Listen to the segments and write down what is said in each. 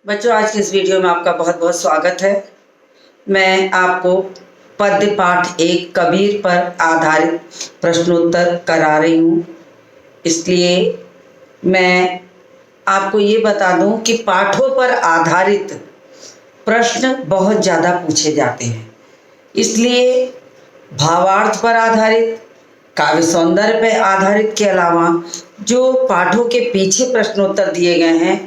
बच्चों, आज की इस वीडियो में आपका बहुत बहुत स्वागत है। मैं आपको पद्य पाठ 1 कबीर पर आधारित प्रश्नोत्तर करा रही हूँ। इसलिए मैं आपको ये बता दूँ कि पाठों पर आधारित प्रश्न बहुत ज़्यादा पूछे जाते हैं। इसलिए भावार्थ पर आधारित, काव्य सौंदर्य पर आधारित के अलावा जो पाठों के पीछे प्रश्नोत्तर दिए गए हैं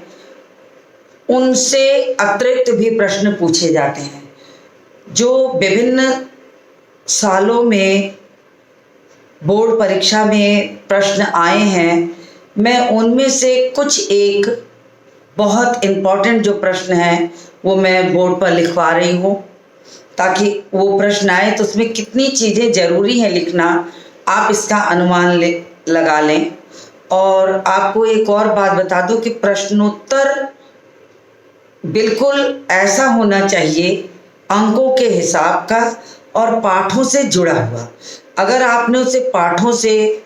उनसे अतिरिक्त भी प्रश्न पूछे जाते हैं। जो विभिन्न सालों में बोर्ड परीक्षा में प्रश्न आए हैं, मैं उनमें से कुछ एक बहुत इम्पोर्टेंट जो प्रश्न हैं वो मैं बोर्ड पर लिखवा रही हूँ, ताकि वो प्रश्न आए तो उसमें कितनी चीज़ें ज़रूरी हैं लिखना, आप इसका अनुमान लगा लें। और आपको एक और बात बता दूं कि प्रश्नोत्तर बिल्कुल ऐसा होना चाहिए अंकों के हिसाब का और पाठों से जुड़ा हुआ। अगर आपने उसे पाठों से,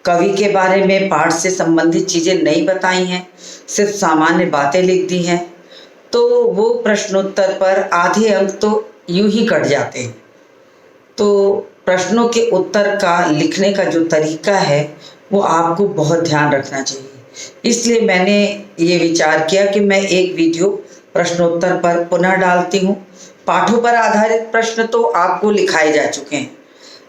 कवि के बारे में, पाठ से संबंधित चीज़ें नहीं बताई हैं, सिर्फ सामान्य बातें लिख दी हैं, तो वो प्रश्नोत्तर पर आधे अंक तो यूं ही कट जाते हैं। तो प्रश्नों के उत्तर का लिखने का जो तरीका है वो आपको बहुत ध्यान रखना चाहिए। इसलिए मैंने ये विचार किया कि मैं एक वीडियो प्रश्नोत्तर पर पुनः डालती हूँ। पाठों पर आधारित प्रश्न तो आपको लिखाए जा चुके हैं,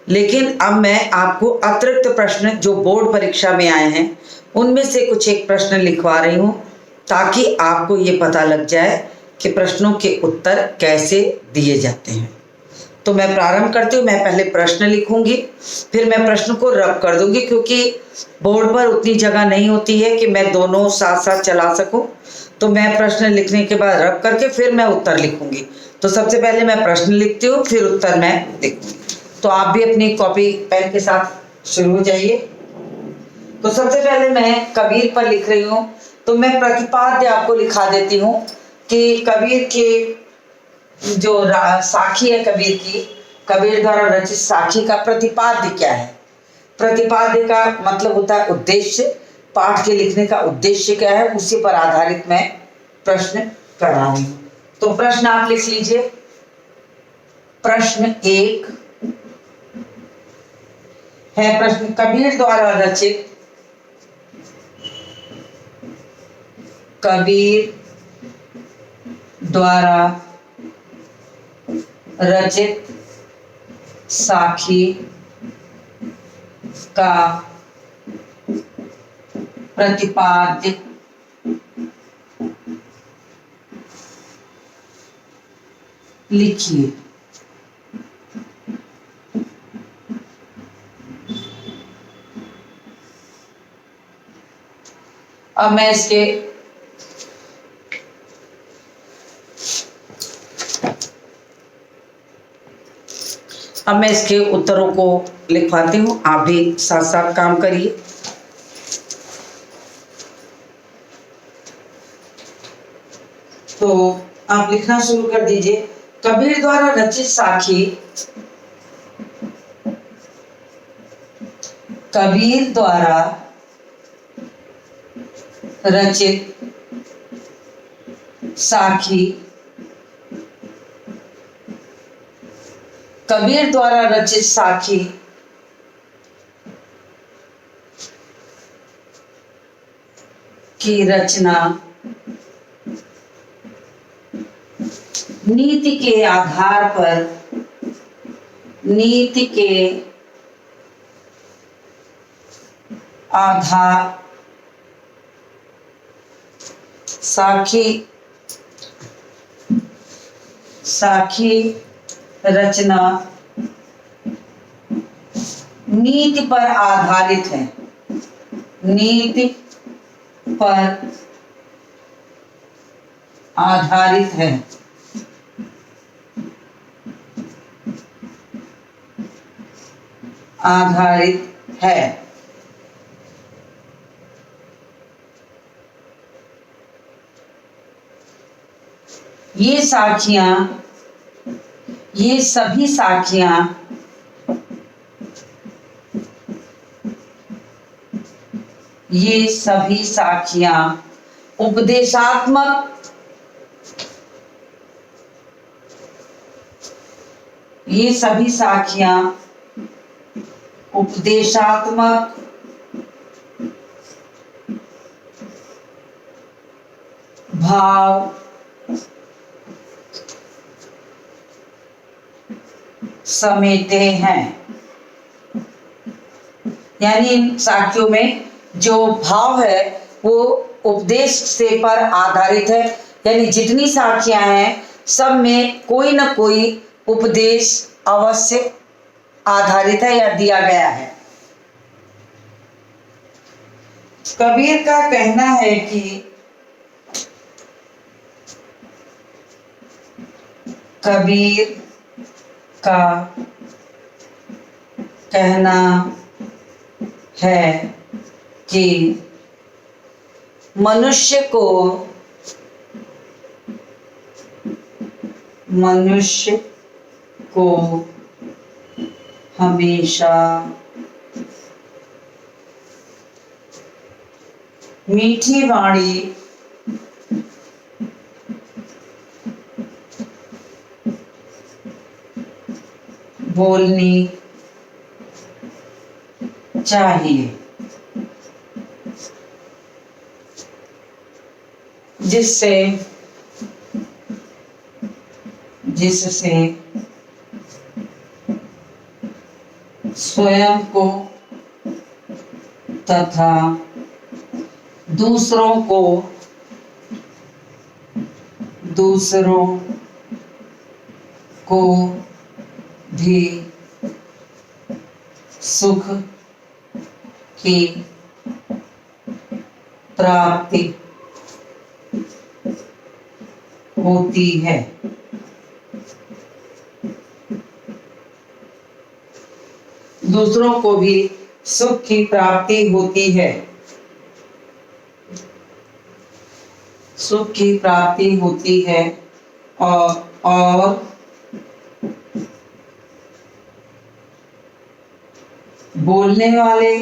लेकिन अब मैं आपको अतिरिक्त प्रश्न जो बोर्ड परीक्षा में आए हैं उनमें से कुछ एक प्रश्न लिखवा रही हूँ, ताकि आपको ये पता लग जाए कि प्रश्नों के उत्तर कैसे दिए जाते हैं। तो मैं प्रारंभ करती हूँ। मैं पहले प्रश्न लिखूंगी, फिर मैं प्रश्न को रब कर दूंगी, क्योंकि बोर्ड पर उतनी जगह नहीं होती है कि मैं दोनों साथ साथ चला सकूं। तो मैं प्रश्न लिखने के बाद रब करके फिर मैं उत्तर लिखूंगी। तो सबसे पहले मैं प्रश्न लिखती हूँ, फिर उत्तर मैं लिखूंगी। तो आप भी अपनी कॉपी पेन के साथ शुरू हो जाइए। तो सबसे पहले मैं कबीर पर लिख रही हूँ, तो मैं प्रतिपाद्य आपको लिखा देती हूँ कि कबीर के जो साखी है कबीर की, कबीर द्वारा रचित साखी का प्रतिपाद्य क्या है। प्रतिपाद्य का मतलब होता है उद्देश्य, पाठ के लिखने का उद्देश्य क्या है, उसी पर आधारित मैं प्रश्न कर रहा हूं। तो प्रश्न आप लिख लीजिए। प्रश्न 1 है, प्रश्न कबीर द्वारा रचित, कबीर द्वारा रचित साखी का प्रतिपाद्य लिखिए। अब मैं इसके उत्तरों को लिखवाती हूँ, आप भी साथ साथ काम करिए। तो आप लिखना शुरू कर दीजिए। कबीर द्वारा रचित साखी, कबीर द्वारा रचित साखी, कबीर द्वारा रचित साखी की रचना नीति के आधार पर, नीति के आधार, साखी रचना नीति पर आधारित है, नीति पर आधारित है। आधारित है। ये साखियां, ये सभी साखियां ये सभी साखियां उपदेशात्मक ये सभी साखियां उपदेशात्मक भाव समेटे हैं। यानी इन साखियों में जो भाव है वो उपदेश से पर आधारित है। यानी जितनी साखियां हैं सब में कोई ना कोई उपदेश अवश्य आधारित है या दिया गया है। कबीर का कहना है कि कबीर का कहना है कि मनुष्य को हमेशा मीठी वाणी बोलनी चाहिए, जिससे स्वयं को तथा दूसरों को भी सुख की प्राप्ति होती है। दूसरों को भी सुख की प्राप्ति होती है, सुख की प्राप्ति होती है और बोलने वाले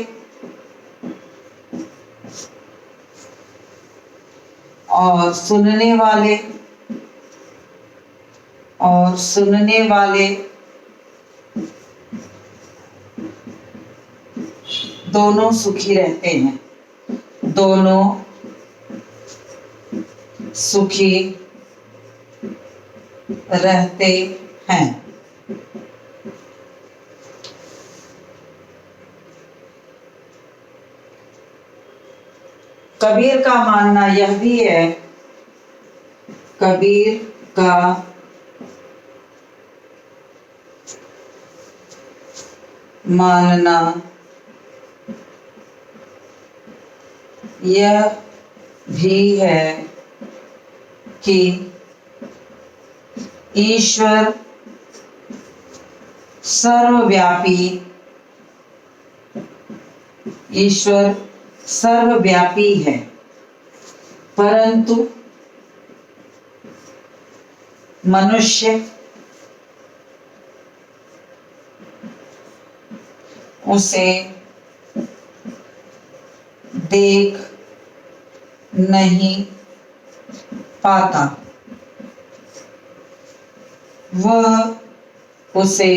और सुनने वाले दोनों सुखी रहते हैं, दोनों सुखी रहते हैं। कबीर का मानना यह भी है, कबीर का मानना यह भी है कि ईश्वर सर्वव्यापी है, परंतु मनुष्य उसे देख नहीं पाता, वह उसे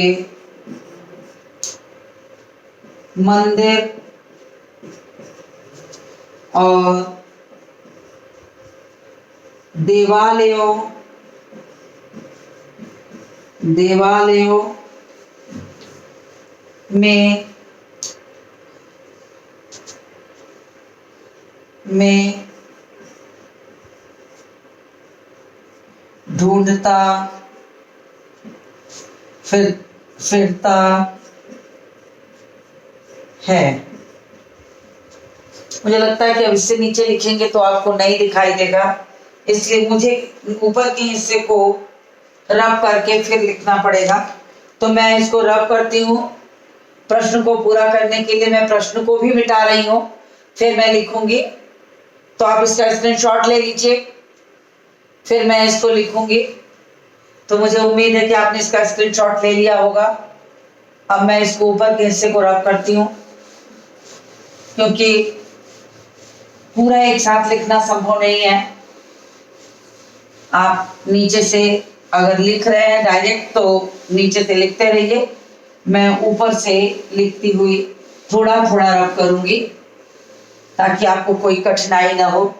मंदिर और देवालयों में ढूंढता फिरता है। मुझे लगता है कि अब इससे नीचे लिखेंगे तो आपको नहीं दिखाई देगा, इसलिए मुझे ऊपर के हिस्से को रब करके फिर लिखना पड़ेगा। तो मैं इसको रब करती हूँ। प्रश्न को पूरा करने के लिए मैं प्रश्न को भी मिटा रही हूँ, फिर मैं लिखूंगी। तो आप इसका स्क्रीनशॉट ले लीजिए, फिर मैं इसको लिखूंगी। तो मुझे उम्मीद है कि आपने इसका स्क्रीनशॉट ले लिया होगा। अब मैं इसको ऊपर के हिस्से को रब करती हूँ, क्योंकि पूरा एक साथ लिखना संभव नहीं है। आप नीचे से अगर लिख रहे हैं डायरेक्ट तो नीचे से लिखते रहिए, मैं ऊपर से लिखती हुई थोड़ा थोड़ा रब करूंगी ताकि आपको कोई कठिनाई ना हो।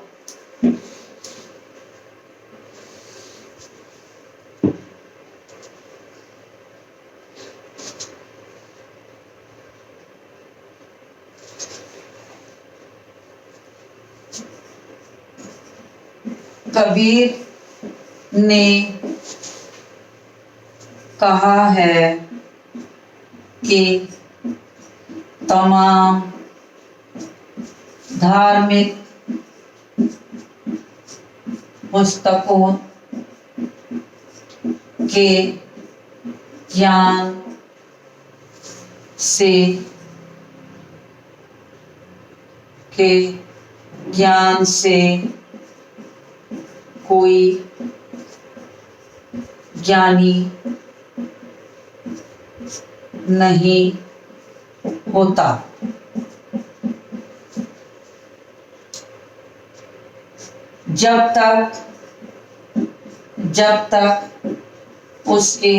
कबीर ने कहा है कि तमाम धार्मिक पुस्तकों के ज्ञान से कोई ज्ञानी नहीं होता। जब तक उसके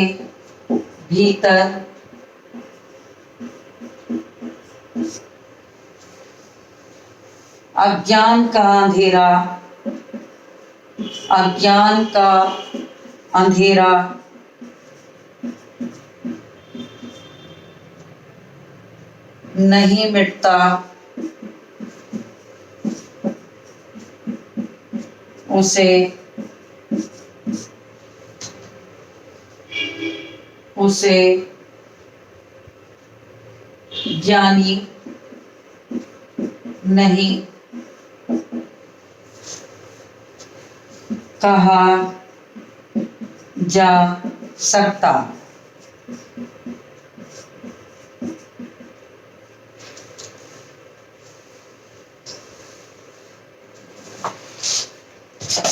भीतर अज्ञान का अंधेरा नहीं मिटता, उसे ज्ञानी नहीं कहा जा सकता।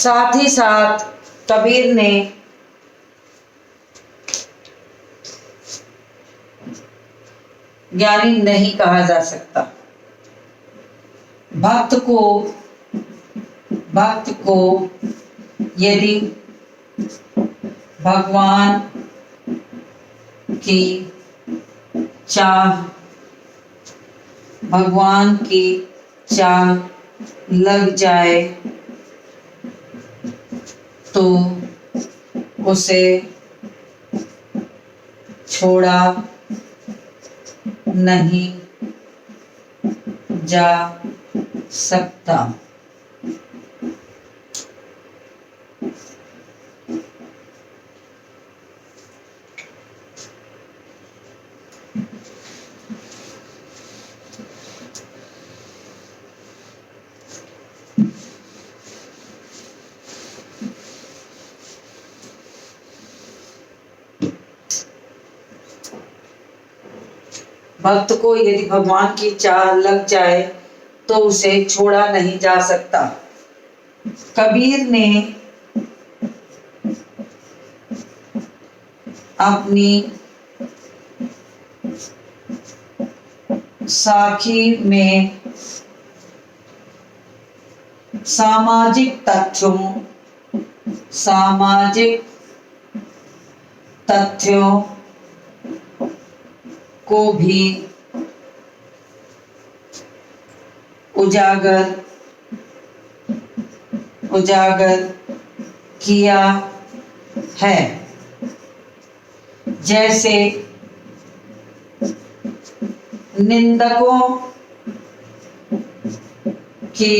साथ ही साथ कबीर ने ज्ञानी नहीं कहा जा सकता। भक्त को यदि भगवान की चाह लग जाए तो उसे छोड़ा नहीं जा सकता। भक्त को यदि भगवान की चाह लग जाए तो उसे छोड़ा नहीं जा सकता। कबीर ने अपनी साखी में सामाजिक तथ्यों को भी उजागर किया है। जैसे निंदकों की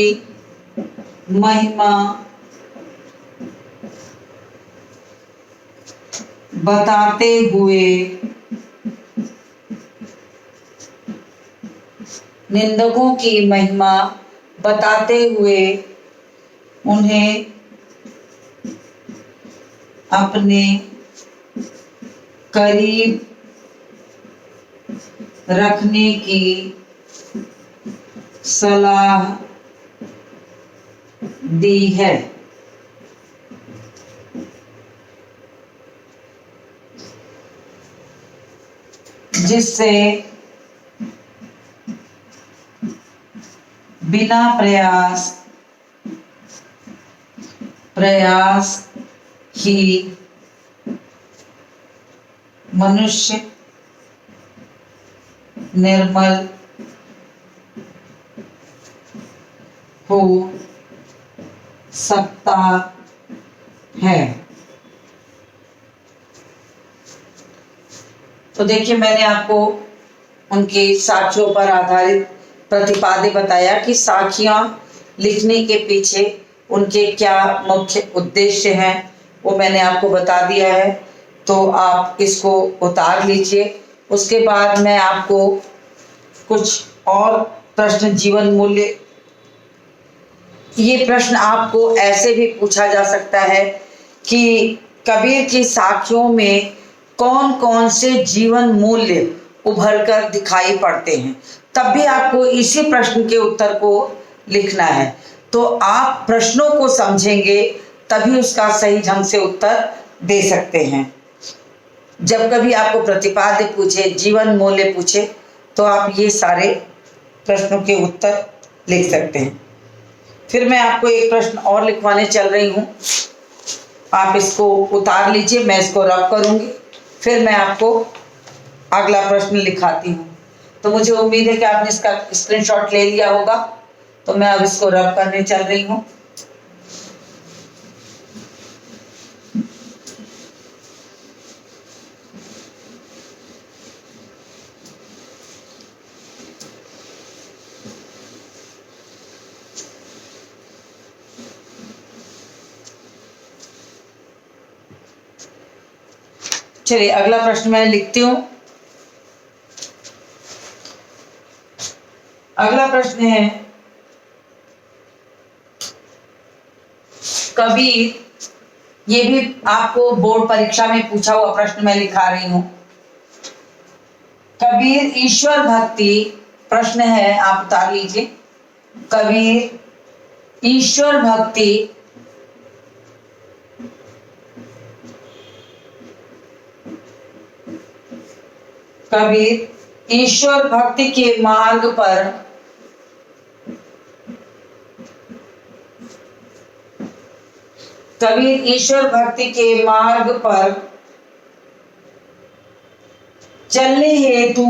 महिमा बताते हुए उन्हें अपने करीब रखने की सलाह दी है। जिससे बिना प्रयास ही मनुष्य निर्मल हो सकता है। तो देखिए, मैंने आपको उनके साक्ष्यों पर आधारित प्रतिपाद्य बताया कि साखियां लिखने के पीछे उनके क्या मुख्य उद्देश्य हैं, वो मैंने आपको बता दिया है। तो आप इसको उतार लीजिए। उसके बाद मैं आपको कुछ और प्रश्न, जीवन मूल्य, ये प्रश्न आपको ऐसे भी पूछा जा सकता है कि कबीर की साखियों में कौन कौन से जीवन मूल्य उभर कर दिखाई पड़ते हैं, तब भी आपको इसी प्रश्न के उत्तर को लिखना है। तो आप प्रश्नों को समझेंगे तभी उसका सही ढंग से उत्तर दे सकते हैं। जब कभी आपको प्रतिपाद्य पूछे, जीवन मूल्य पूछे, तो आप ये सारे प्रश्नों के उत्तर लिख सकते हैं। फिर मैं आपको एक प्रश्न और लिखवाने चल रही हूँ, आप इसको उतार लीजिए, मैं इसको रब करूँगी, फिर मैं आपको अगला प्रश्न लिखाती हूँ। तो मुझे उम्मीद है कि आपने इसका स्क्रीनशॉट ले लिया होगा। तो मैं अब इसको रब करने चल रही हूँ। चलिए, अगला प्रश्न मैं लिखती हूँ। अगला प्रश्न है, कबीर, ये भी आपको बोर्ड परीक्षा में पूछा हुआ प्रश्न मैं लिखा रही हूं। कबीर ईश्वर भक्ति, प्रश्न है, आप उतार लीजिए। कबीर ईश्वर भक्ति कबीर ईश्वर भक्ति के मार्ग पर कबीर ईश्वर भक्ति के मार्ग पर चलने हेतु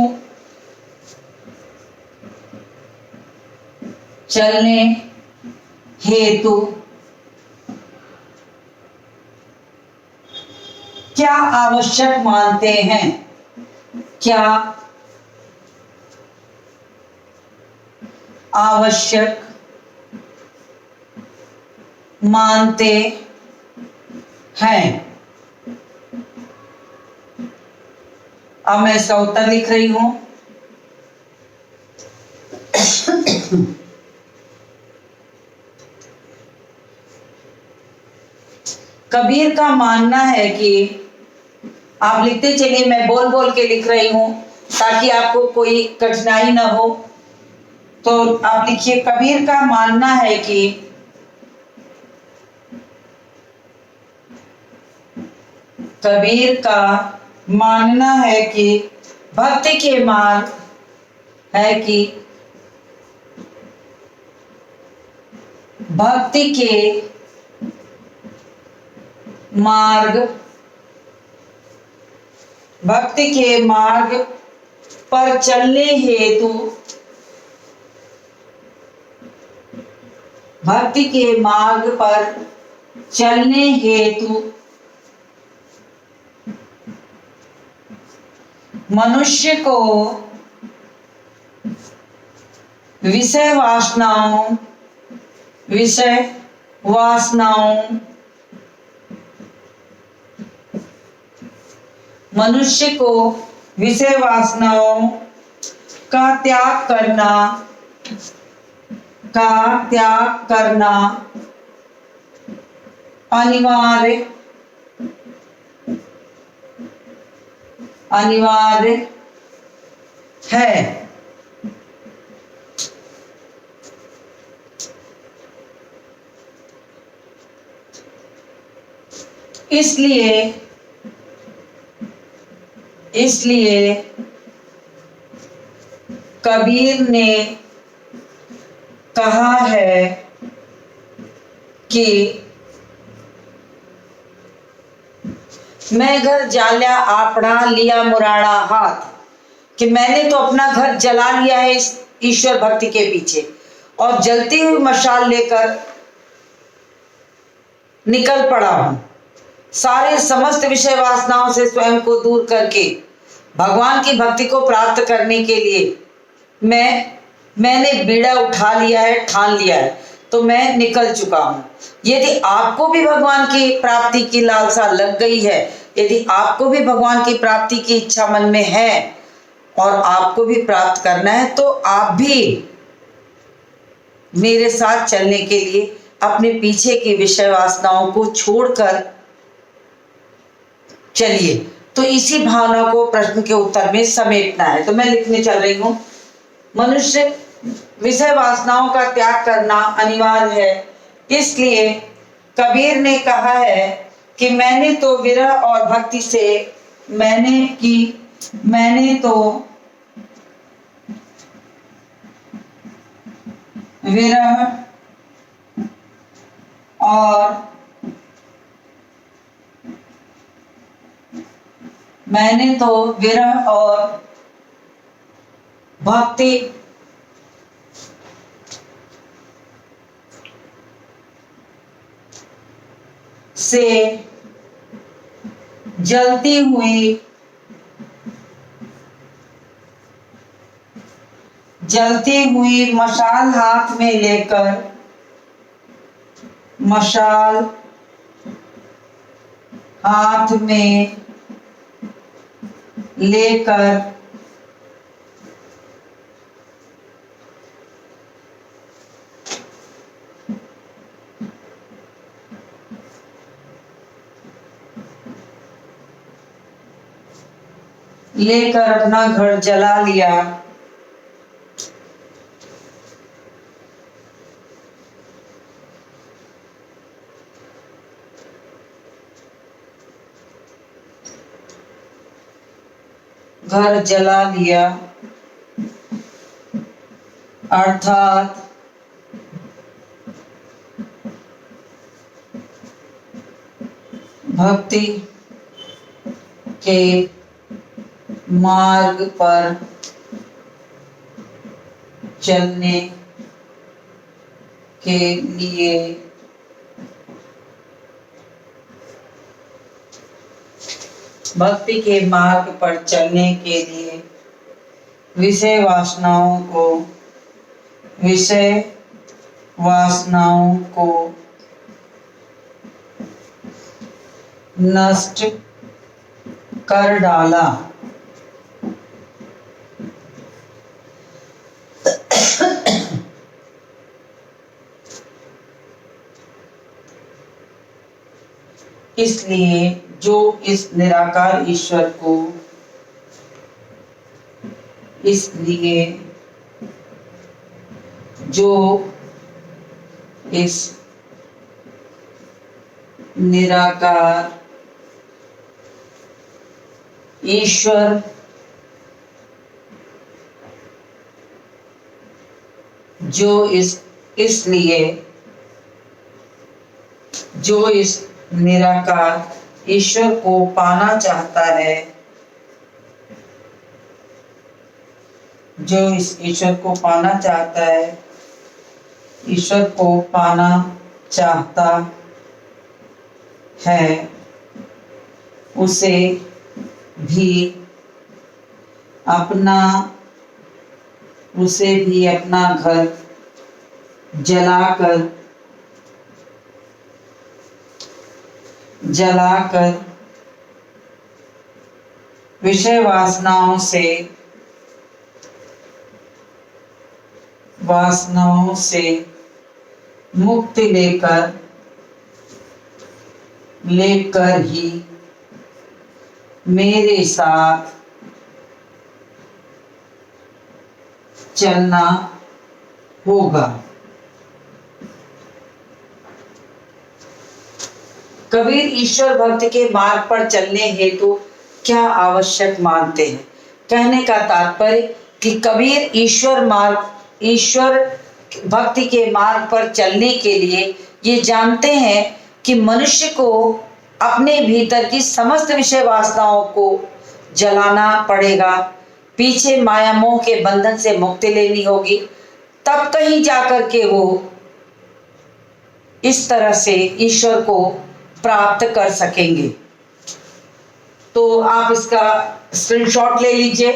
क्या आवश्यक मानते हैं? क्या आवश्यक मानते हैं? अब मैं इसका उत्तर लिख रही हूं। कबीर का मानना है कि, आप लिखते चलिए, मैं बोल बोल के लिख रही हूं ताकि आपको कोई कठिनाई ना हो। तो आप लिखिए, कबीर का मानना है कि कबीर का मानना है कि भक्ति के मार्ग है कि भक्ति के मार्ग पर चलने हेतु भक्ति के मार्ग पर चलने हेतु मनुष्य को विषय वासनाओं मनुष्य को विषय वासनाओं का त्याग करना अनिवार्य है। इसलिए कबीर ने कहा है कि मैं घर जाल्या आपड़ा लिया मुराड़ा हाथ, कि मैंने तो अपना घर जला लिया है इस ईश्वर भक्ति के पीछे, और जलती हुई मशाल लेकर निकल पड़ा हूं। सारे समस्त विषय वासनाओं से स्वयं को दूर करके भगवान की भक्ति को प्राप्त करने के लिए मैंने बीड़ा उठा लिया है, ठान लिया है, तो मैं निकल चुका हूं। यदि आपको भी भगवान की प्राप्ति की लालसा लग गई है, यदि आपको भी भगवान की प्राप्ति की इच्छा मन में है और आपको भी प्राप्त करना है, तो आप भी मेरे साथ चलने के लिए अपने पीछे की विषय वासनाओं को छोड़कर चलिए। तो इसी भावना को प्रश्न के उत्तर में समेटना है। तो मैं लिखने चल रही हूं, मनुष्य विषय वासनाओं का त्याग करना अनिवार्य है। इसलिए कबीर ने कहा है कि मैंने तो विरह और भक्ति से मैंने तो विरह और भक्ति से जलती हुई मशाल हाथ में लेकर अपना घर जला लिया। घर जला लिया अर्थात भक्ति के मार्ग पर चलने के लिए विषय वासनाओं को नष्ट कर डाला। इसलिए जो इस निराकार ईश्वर को निराकार ईश्वर को पाना चाहता है, ईश्वर को पाना चाहता है, उसे भी अपना घर जलाकर विषय वासनाओं से मुक्ति लेकर ही मेरे साथ चलना होगा। कबीर ईश्वर भक्ति के मार्ग पर चलने हेतु क्या आवश्यक मानते हैं? कहने का तात्पर्य कि कबीर ईश्वर भक्ति के मार्ग पर चलने के लिए ये जानते हैं कि मनुष्य को अपने भीतर की समस्त विषय वासनाओं को जलाना पड़ेगा, पीछे माया मोह के बंधन से मुक्ति लेनी होगी, तब कहीं जाकर के वो इस तरह से ईश्वर को प्राप्त कर सकेंगे। तो आप इसका स्क्रीनशॉट ले लीजिए।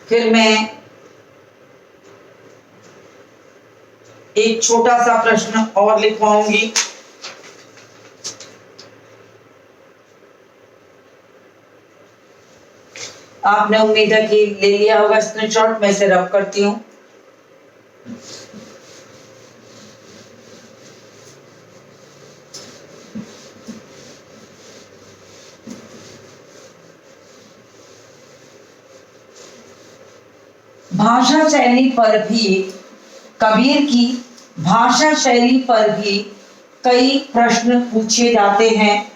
फिर मैं एक छोटा सा प्रश्न और लिखवाऊंगी। आपने उम्मीद है कि ले लिया होगा स्क्रीनशॉट। मैं इसे रब करती हूं। भाषा शैली पर भी कबीर की भाषा शैली पर भी कई प्रश्न पूछे जाते हैं,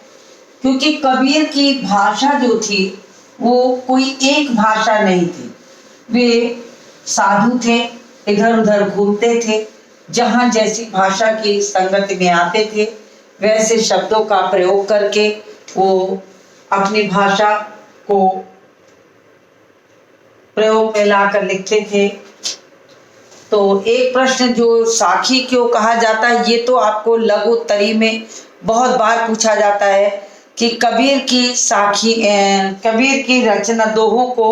क्योंकि कबीर की भाषा जो थी वो कोई एक भाषा नहीं थी। वे साधु थे, इधर उधर घूमते थे, जहाँ जैसी भाषा की संगति में आते थे वैसे शब्दों का प्रयोग करके वो अपनी भाषा को प्रयोग में लाकर लिखते थे। तो एक प्रश्न जो साखी क्यों कहा जाता है, ये तो आपको लघु उत्तरी में बहुत बार पूछा जाता है कि कबीर की रचना दोहों को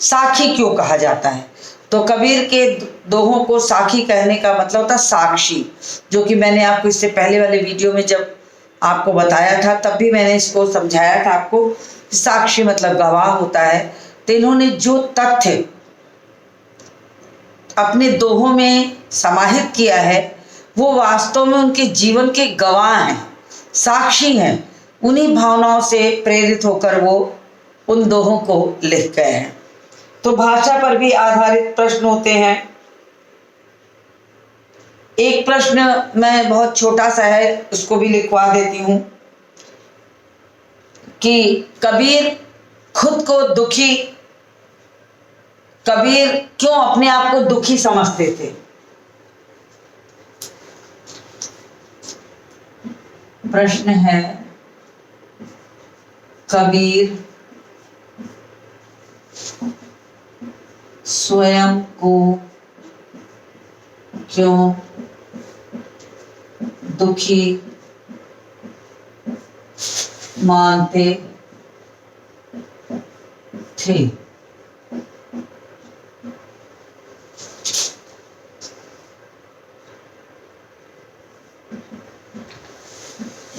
साखी क्यों कहा जाता है। तो कबीर के दोहों को साखी कहने का मतलब होता साक्षी, जो कि मैंने आपको इससे पहले वाले वीडियो में जब आपको बताया था तब भी मैंने इसको समझाया था आपको। साक्षी मतलब गवाह होता है। तो इन्होंने जो तथ्य अपने दोहों में समाहित किया है वो वास्तव में उनके जीवन के गवाह हैं, साक्षी हैं। उन्हीं भावनाओं से प्रेरित होकर वो उन दोहों को लिख गए हैं। तो भाषा पर भी आधारित प्रश्न होते हैं। एक प्रश्न मैं बहुत छोटा सा है, उसको भी लिखवा देती हूं कि कबीर क्यों अपने आप को दुखी समझते थे। प्रश्न है, कबीर स्वयं को क्यों दुखी मानते थे।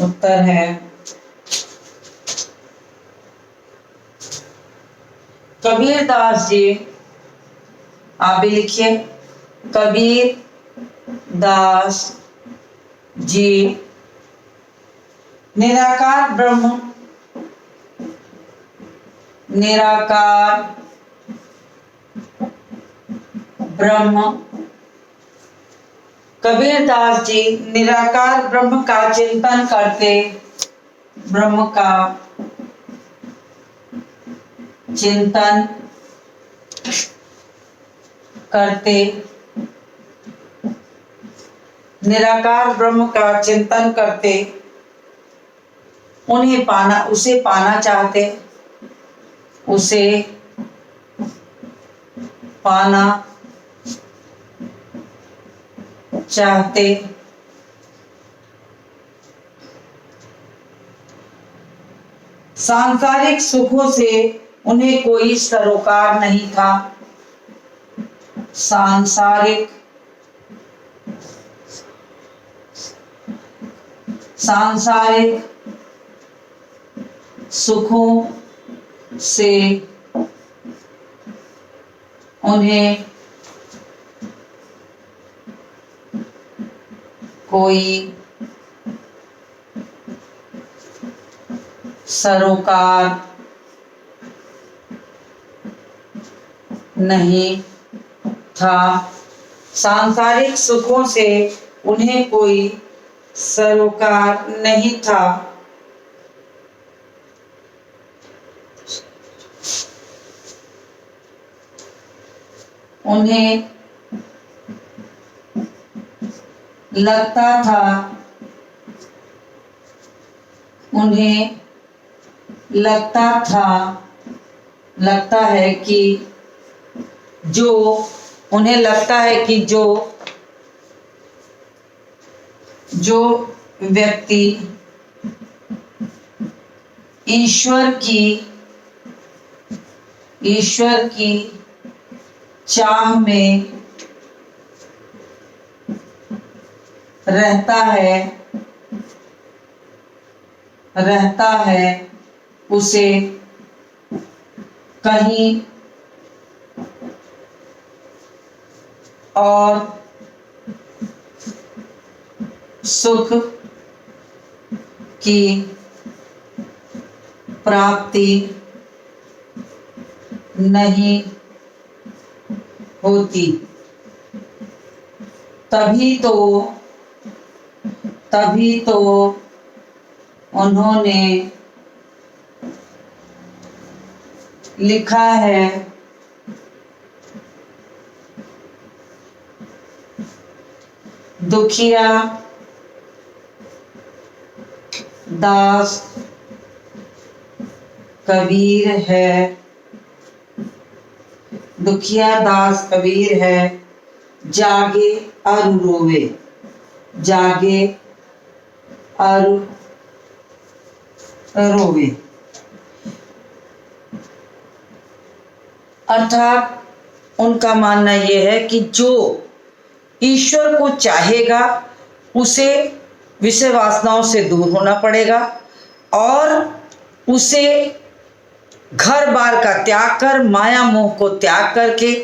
उत्तर है, कबीर दास जी, आप भी लिखिए, कबीर दास जी निराकार ब्रह्म कबीर दास जी निराकार ब्रह्म का चिंतन करते, ब्रह्म का चिंतन करते, निराकार ब्रह्म का चिंतन करते, उसे पाना चाहते, उसे पाना चाहते, सांसारिक सुखों से उन्हें कोई सरोकार नहीं था। सांसारिक सुखों से उन्हें कोई सरोकार नहीं था। सांसारिक सुखों से उन्हें कोई सरोकार नहीं था। उन्हें लगता था, उन्हें लगता था, लगता है कि जो, उन्हें लगता है कि जो व्यक्ति ईश्वर की चाह में रहता है उसे कहीं और सुख की प्राप्ति नहीं होती। तभी तो उन्होंने लिखा है, दुखिया दास कबीर है, दुखिया दास कबीर है, जागे अरु रोवे, जागे अरु रोवे। अर्थात उनका मानना यह है कि जो ईश्वर को चाहेगा उसे विषय वासनाओं से दूर होना पड़ेगा और उसे घर बार का त्याग कर, माया मोह को त्याग करके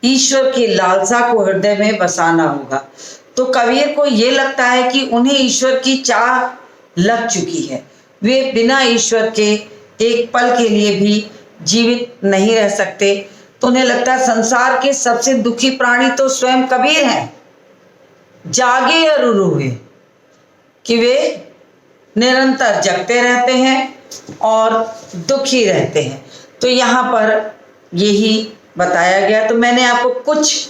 ईश्वर की लालसा को हृदय में बसाना होगा। तो कबीर को ये लगता है कि उन्हें ईश्वर की चाह लग चुकी है, वे बिना ईश्वर के एक पल के लिए भी जीवित नहीं रह सकते। तो उन्हें लगता है संसार के सबसे दुखी प्राणी तो स्वयं कबीर हैं, जागे और रोवे, कि वे निरंतर जगते रहते हैं और दुखी रहते हैं। तो यहाँ पर यही बताया गया। तो मैंने आपको कुछ,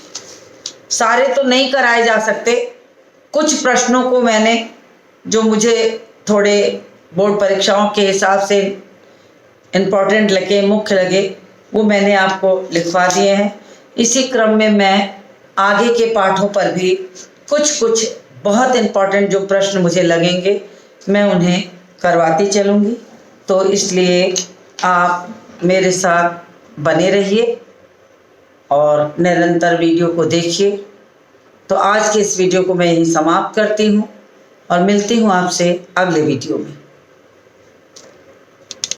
सारे तो नहीं कराए जा सकते, कुछ प्रश्नों को मैंने जो मुझे थोड़े बोर्ड परीक्षाओं के हिसाब से इम्पोर्टेंट लगे, मुख्य लगे, वो मैंने आपको लिखवा दिए हैं। इसी क्रम में मैं आगे के पाठों पर भी कुछ बहुत इम्पोर्टेंट जो प्रश्न मुझे लगेंगे मैं उन्हें करवाती चलूँगी। तो इसलिए आप मेरे साथ बने रहिए और निरंतर वीडियो को देखिए। तो आज के इस वीडियो को मैं यहीं समाप्त करती हूँ और मिलती हूँ आपसे अगले वीडियो में।